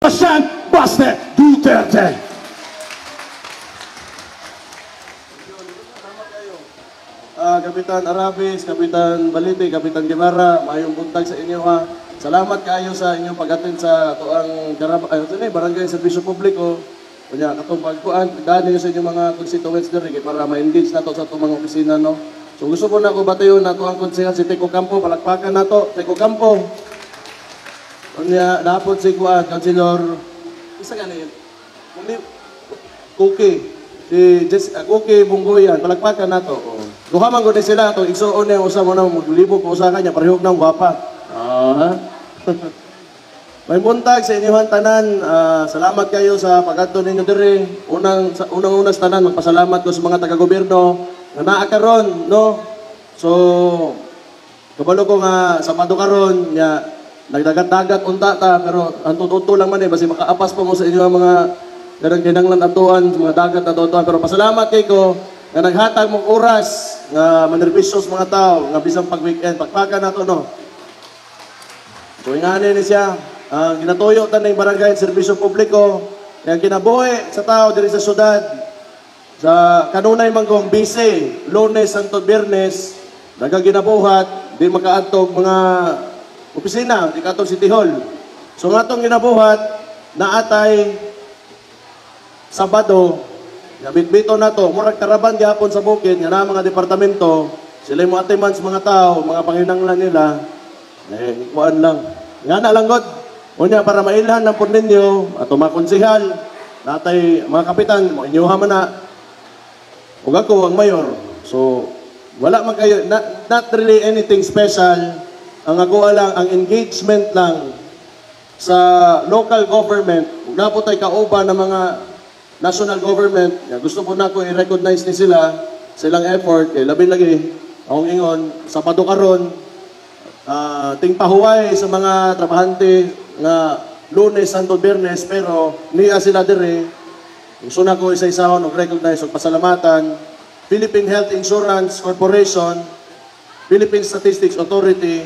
Sebastian Baste Duterte. Kapitan Arabis, Kapitan Balite, Kapitan Guevara, mayong buntag sa inyo ha. Salamat kayo sa inyong pag-attend sa tuang barangay serbisyo publiko. Kunya katong pagkuan, dali sa inyong mga constituents diri para ma-engage nato sa itong mga opisina no. So gusto ko na ko batayon nato ang konsehal si Teco Campo, palakpakan nato Teco Campo. Kunya dapat si kuan Councilor isa ganin. Cookie. Si Cookie Bunggoyan, palakpakan nato. Duha man gud sila to igsuon na usa mo na maglibog ko usa kanya parehog nang gwapa. May buntag sa inyong tanan. Salamat kayo sa pag-adto ninyo diri. Unang-una sa tanan magpasalamat ko sa mga taga-gobyerno na naa karon no. So kabalo ko nga Sabado karon nya nagdagat-dagat unta ta pero ang tututo lang man basi makaapas pa mo sa inyo ang mga kinahanglan atuan sa mga dagat na tutuan pero pasalamat kay ko nga naghatag mong oras nga manerbisyos mga tao nga bisang pag-weekend pagpaka nato no. So ingani ni siya ginatuyo ta ning barangay serbisyo publiko kaya kinabuhi sa tao diri sa syudad sa kanunay manggong busy Lunes hangtod Biyernes nagaginabuhat di makaadtog mga opisina di katong City Hall. So nga atong ginabuhat naatay Sabado bit-bito na to, murag karaban gyapon sa bukid nga na mga departamento, sila mo atiman sa mga tao, mga panginahanglan nila. Kuan lang. Nga na lang god. Unya para mailhan ng pud ninyo ato mga konsehal, natay mga kapitan, mo inyuha man na. Ug ako ang mayor. So wala man kayo not really anything special. Ang ako lang ang engagement lang sa local government. Ug napod tay kauban ng mga national government, gusto ko na ko i-recognize ni sila silang effort, labi lagi, akong ingon, Sabado karon, ting pahuway sa mga trabahante nga Lunes, Santo Biyernes, pero niya sila dire, gusto na ko isa-isahon o recognize o pasalamatan, Philippine Health Insurance Corporation, Philippine Statistics Authority,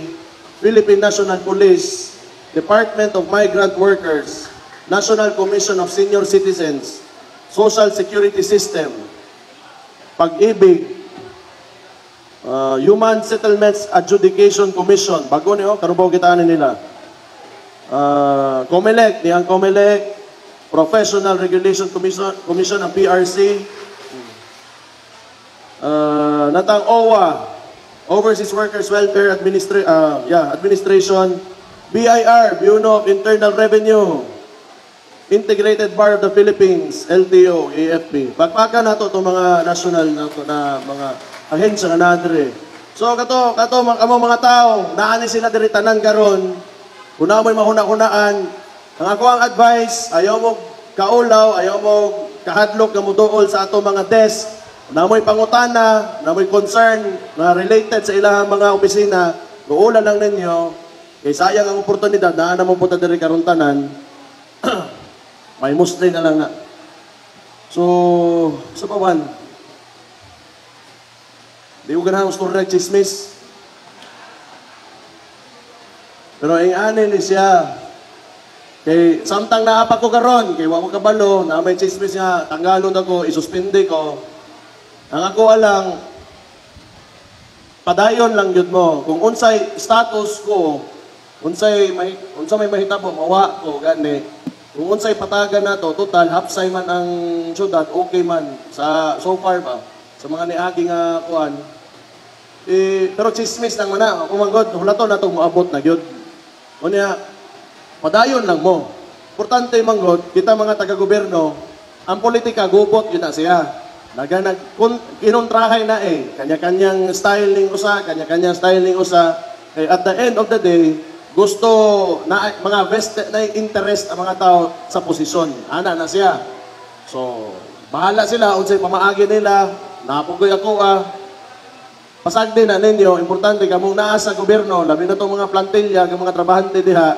Philippine National Police, Department of Migrant Workers, National Commission of Senior Citizens, Social Security System, Pag-ibig, Human Settlements Adjudication Commission, bago niyo, karubaw kitaan nila. COMELEC, niyang COMELEC, Professional Regulation Commission ng PRC, natang OWA, Overseas Workers Welfare Administration, BIR, Bureau of Internal Revenue, Integrated Bar of the Philippines, LTO, AFP. Pagpaka na to itong mga national na mga ahensya na nadire. So kato mga tao, naani sila diri tanan karon. Kuna mo'y mahuna-hunaan. Ang ako ang advice, ayaw mo kaulaw, ayaw mo kahadlok nga muduol sa ato mga desk. Na mo'y pangutana, na mo'y concern na related sa ilang mga opisina, duulan lang ninyo. Kay sayang ang oportunidad, na mo punta diri karon tanan. May Muslim na lang nga. So, sa pawan, di ko ganahan gusto rin chismis. Pero ang anin ni siya, kay samtang naapa ko karon, kay wako kabalo, na may chismis niya, tanggalon ako, isuspindi ko. Ang ako alang, padayon lang yun mo. Kung unsay status ko, unsay may mahitabo, mawa ko, gani. Kung unsay patagan na to, total, hapsay man ang syudad, okay man, so far ba, sa mga niaging kuan. Pero chismis lang mana, kumanggod, hulato na itong maabot na yun. Unya, padayon lang mo. Importante manggod, kita mga taga-gobyerno, ang politika, gubot, yun na siya. Kinontrahay na kanya-kanyang styling usa, kanya-kanyang styling usa. At the end of the day, gusto na mga vested na interest ang mga tao sa posisyon. Ana na siya. So, bahala sila unsay pamaagi nila. Napugoy ako pasagdi na ninyo, importante ka mong naa sa gobyerno, labi na itong mga plantilya, ng mga trabahante diha.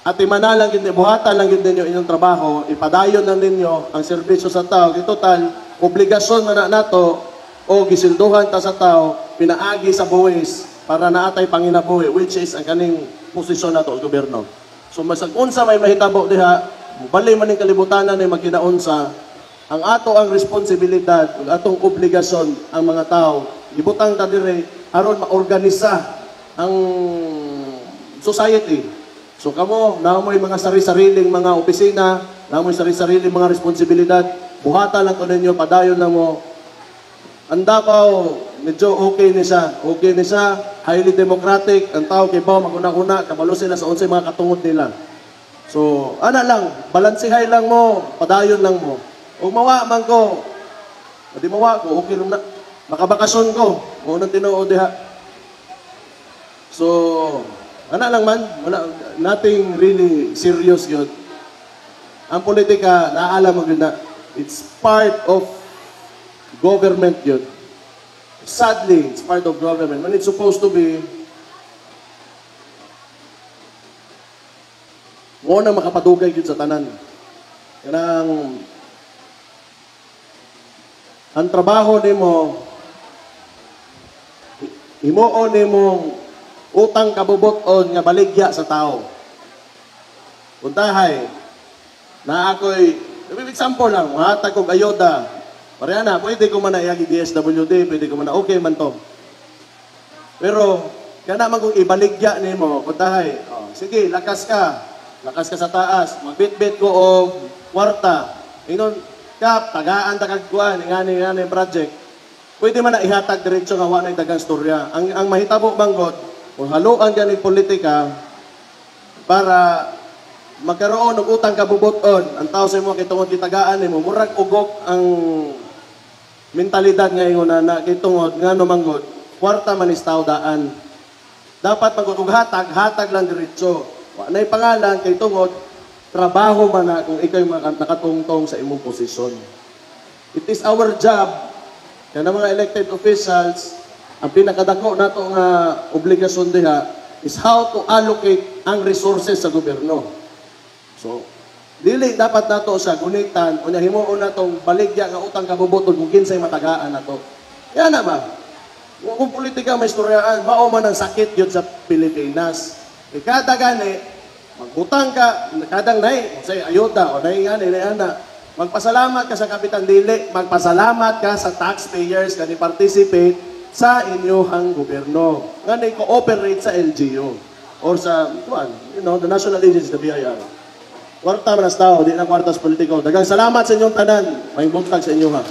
At imanalang gid buhatan lang gid ninyo inyong trabaho, ipadayon lang ninyo ang serbisyo sa tao. Kay total, obligasyon na nato o gisilduhan ta sa tao, pinaagi sa buwis para naatay panginabuhi, which is ang kaning posisyon nato sa gobyerno. So So masag unsa may mahitabo diha, bali man ning kalibutanan ni magkinaunsa, ang ato ang responsibilidad, ug atong obligasyon ang mga tao, ibutang ta dire aron maorganisa ang society. So kamo, naamoy mga sari-sariling mga opisina, naamoy sari-sariling mga responsibilidad, buhata lang ko ninyo, padayon na mo. Ang Davao, medyo okay ni siya, highly democratic, ang tao kay Bao, maguna-una, kabalo sila sa 11 mga katungod nila. So, ana lang, balansihay lang mo, padayon lang mo. Kung mawa man ko, di mawa ko, okay lang na, makabakasyon ko, kung anong tinuod diha. So, ana lang man, wala, nothing really serious yun. Ang politika, naaalam mo yun na, it's part of government yun. Sadly, it's part of government. When it's supposed to be, mo na makapadugay yun sa tanan. Kanang, ang trabaho ni mo, himuon ni mo, utang kabubuton nga baligya sa tao. Puntahay, na ako'y, example lang, mahatag kong ayoda, Mariana, pwede ko man na iagi DSWD, pwede ko man na okay man to. Pero, kaya naman kung ibaligya ni mo, kuntahay, oh, sige, lakas ka sa taas, magbit-bit ko o kwarta, inon, kap, tagaan, takagkuan, ingani project, pwede man na ihatag diretsyo nga wala ng dagang storya. Ang mahitabo banggod, kung haluan ka ng politika, para magkaroon ng utang kabubuton, ang tao sa mo, kitungod kitagaan ni mo, murag ugok ang mentalidad ngayon na kitungod, nga manggod, kwarta man is tao daan. Dapat magkutog hatag lang diretso. Wanay pangalan, kay tungod, trabaho man na kung ikaw nakatungtong sa imong posisyon. It is our job, kaya ng mga elected officials, ang pinakadako nato nga obligasyon diha is how to allocate ang resources sa gobyerno. So, dili dapat nato sa gunitan unya himuon natong baligya nga utang kabubuton kung kinsay matagaan nato. Kaya na ba? Kung politika may istoryaan, mao man ang sakit yun sa Pilipinas. Kada gani, magutang ka, kadang nay, say ayuda o nay ngani nay ana. Magpasalamat ka sa Kapitan Dili, magpasalamat ka sa taxpayers nga ni-participate sa inyong gobyerno. Nga ni-cooperate sa LGU or sa, the National Agency, the BIR. Kwarta man as tao, di na kwartas politiko. Dagang salamat sa inyong tanan. May buntag sa inyo ha.